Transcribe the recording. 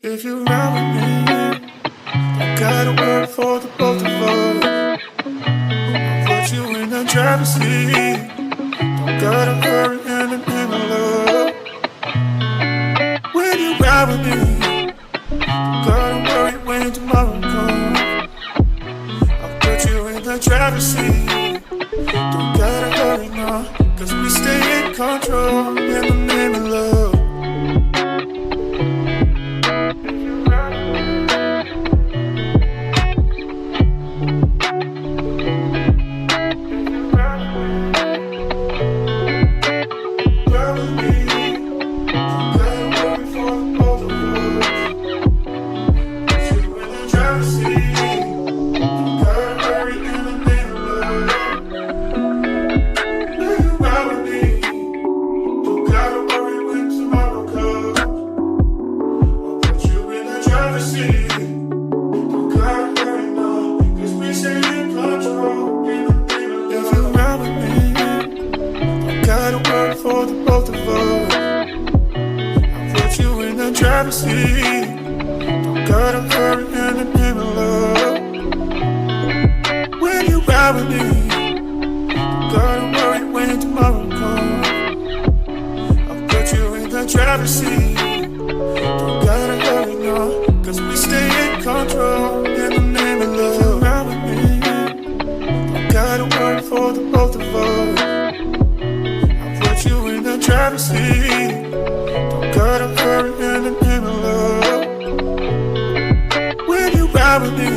If you ride with me, don't gotta work for the both of us. I'll put you in the driver's seat. Don't gotta hurry in the love. When you ride with me, don't gotta worry when tomorrow comes. I'll put you in the driver's seat. Don't gotta hurry now, cause we stay in control in the name of love. For the both of us, I'll put you in the driver's seat. Don't gotta hurry in the name of love. When you ride with me, don't gotta worry when tomorrow comes. I'll put you in the driver's seat. Don't gotta hurry now, cause we stay in control in the name of love. If you ride with me, don't gotta worry for the both of us. You in the driver's seat. Don't gotta hurry in the name of love. When you ride with me,